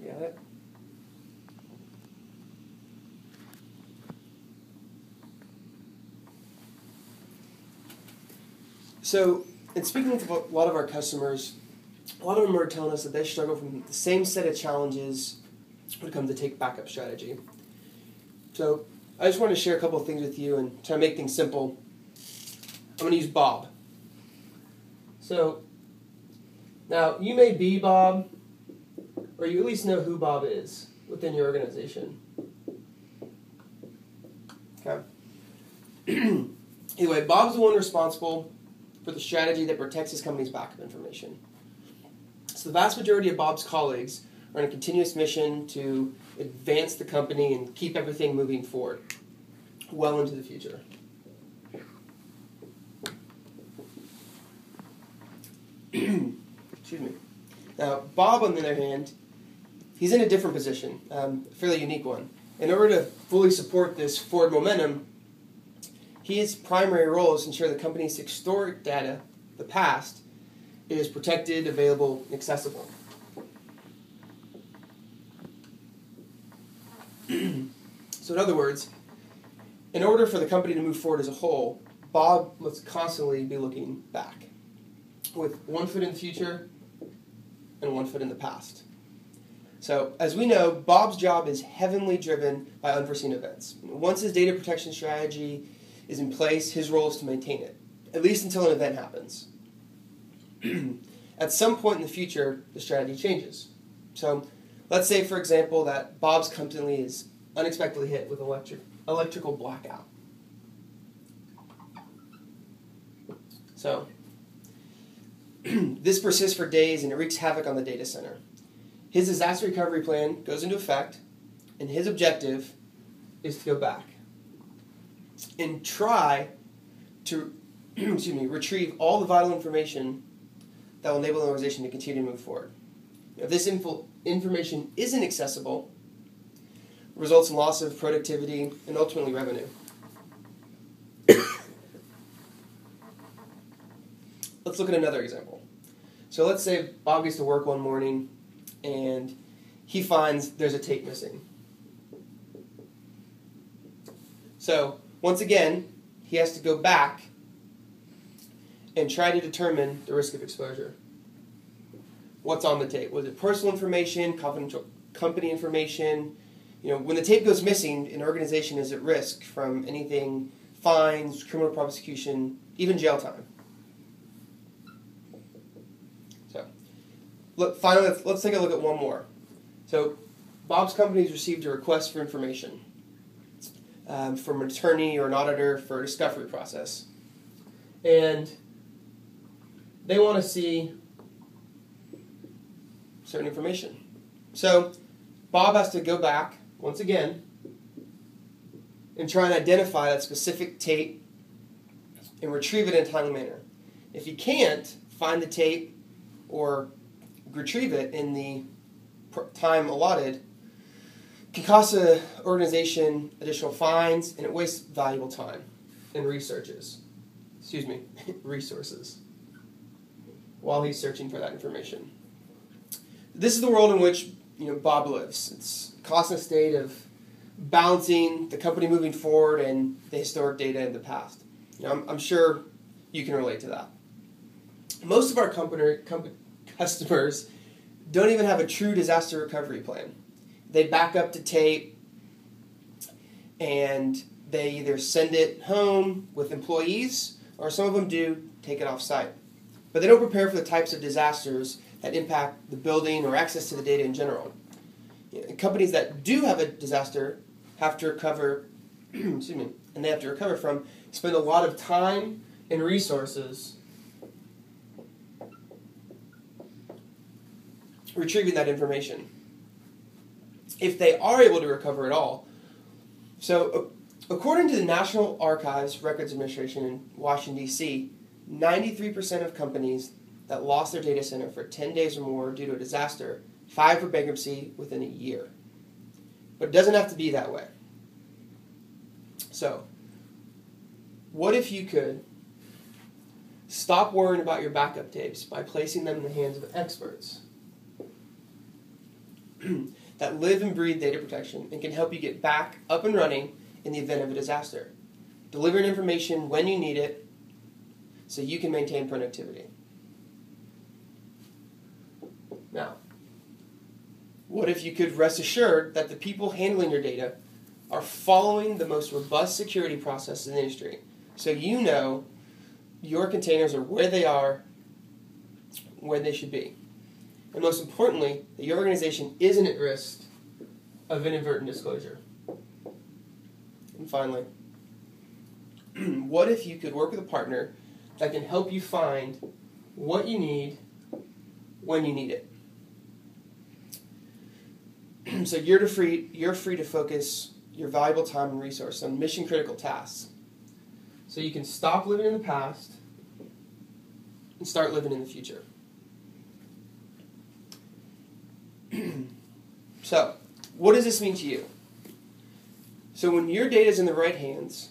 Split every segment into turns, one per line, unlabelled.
You got it? So, in speaking with a lot of our customers, a lot of them are telling us that they struggle from the same set of challenges when it comes to take backup strategy. So, I just wanted to share a couple of things with you and try to make things simple. I'm going to use Bob. So, now you may be Bob, or you at least know who Bob is within your organization. Okay. Anyway, Bob's the one responsible for the strategy that protects his company's backup information. So the vast majority of Bob's colleagues are on a continuous mission to advance the company and keep everything moving forward, well into the future. Excuse me. Now, Bob, on the other hand, he's in a different position, a fairly unique one. In order to fully support this forward momentum, his primary role is to ensure the company's historic data, the past, is protected, available, and accessible. So in other words, in order for the company to move forward as a whole, Bob must constantly be looking back, with one foot in the future and one foot in the past. So, as we know, Bob's job is heavily driven by unforeseen events. Once his data protection strategy is in place, his role is to maintain it, at least until an event happens. At some point in the future, the strategy changes. So, let's say, for example, that Bob's company is unexpectedly hit with electrical blackout. So, this persists for days and it wreaks havoc on the data center. His disaster recovery plan goes into effect, and his objective is to go back and try to retrieve all the vital information that will enable the organization to continue to move forward. If this information isn't accessible, it results in loss of productivity and ultimately revenue. Let's look at another example. So let's say Bob gets to work one morning and he finds there's a tape missing. So, once again, he has to go back and try to determine the risk of exposure. What's on the tape? Was it personal information, confidential company information? When the tape goes missing, an organization is at risk from anything, fines, criminal prosecution, even jail time. Finally, let's take a look at one more. So, Bob's company has received a request for information from an attorney or an auditor for a discovery process. And they want to see certain information. So, Bob has to go back, once again, and try and identify that specific tape and retrieve it in a timely manner. If he can't find the tape or retrieve it in the time allotted, can cost the organization additional fines, and it wastes valuable time and resources while he's searching for that information. This is the world in which Bob lives. It's a constant state of balancing the company moving forward and the historic data in the past. I'm sure you can relate to that. Most of our customers don't even have a true disaster recovery plan. They back up to tape and they either send it home with employees or some of them do take it off site. But they don't prepare for the types of disasters that impact the building or access to the data in general. Companies that do have a disaster have to recover, and they have to recover from, spend a lot of time and resources retrieving that information, if they are able to recover at all. So, according to the National Archives Records Administration in Washington, D.C., 93% of companies that lost their data center for 10 days or more due to a disaster filed for bankruptcy within a year. But it doesn't have to be that way. So, what if you could stop worrying about your backup tapes by placing them in the hands of experts? that live and breathe data protection and can help you get back up and running in the event of a disaster. Delivering information when you need it so you can maintain productivity. Now, what if you could rest assured that the people handling your data are following the most robust security process in the industry, so you know your containers are where they are, where they should be. And most importantly, that your organization isn't at risk of inadvertent disclosure. And finally, what if you could work with a partner that can help you find what you need when you need it? So you're free to focus your valuable time and resource on mission-critical tasks. So you can stop living in the past and start living in the future. So, what does this mean to you? So when your data is in the right hands,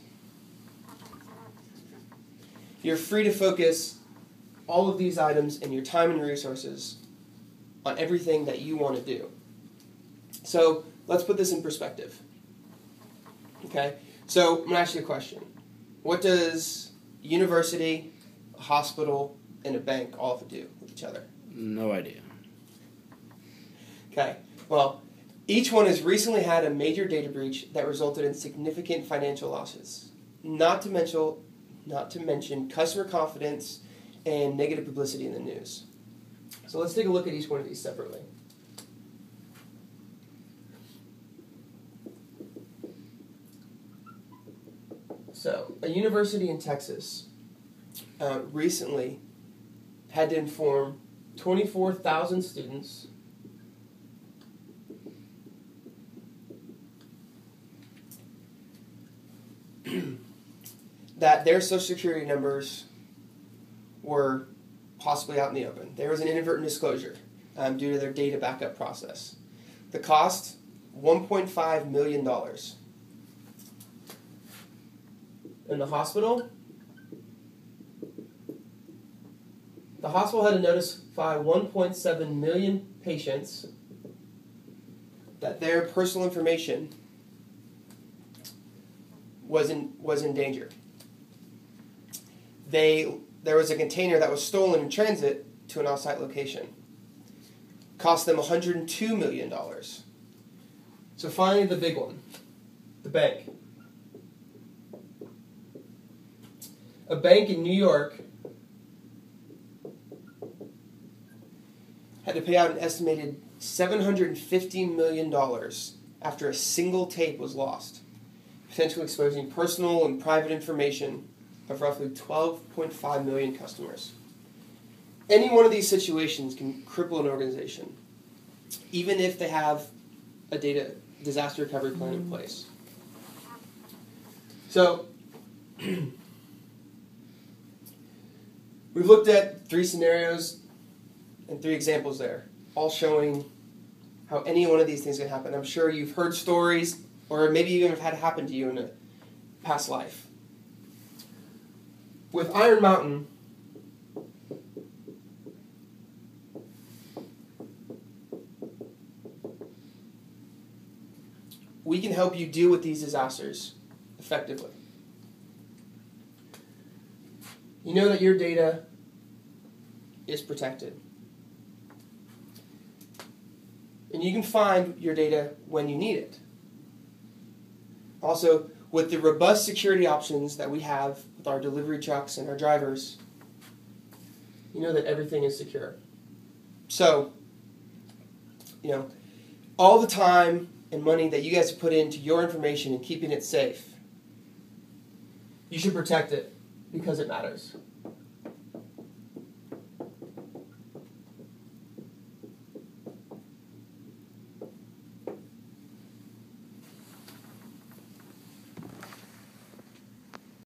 you're free to focus all of these items and your time and resources on everything that you want to do. So let's put this in perspective. Okay? So I'm going to ask you a question. What does a university, a hospital, and a bank all have to do with each other?
No idea.
Okay. Well, each one has recently had a major data breach that resulted in significant financial losses. Not to mention customer confidence and negative publicity in the news. So let's take a look at each one of these separately. So, a university in Texas recently had to inform 24,000 students that their social security numbers were possibly out in the open. There was an inadvertent disclosure due to their data backup process. The cost, $1.5 million. In the hospital had to notify 1.7 million patients that their personal information was in danger. There was a container that was stolen in transit to an off-site location. Cost them $102 million. So finally the big one, the bank. A bank in New York had to pay out an estimated $750 million after a single tape was lost, potentially exposing personal and private information of roughly 12.5 million customers. Any one of these situations can cripple an organization, even if they have a data disaster recovery plan in place. So, we've looked at 3 scenarios and 3 examples there, all showing how any one of these things can happen. I'm sure you've heard stories, or maybe even have had it happen to you in a past life. With Iron Mountain, we can help you deal with these disasters effectively. You know that your data is protected. And you can find your data when you need it. Also, with the robust security options that we have with our delivery trucks and our drivers, you know that everything is secure. So, all the time and money that you guys have put into your information and keeping it safe, you should protect it because it matters.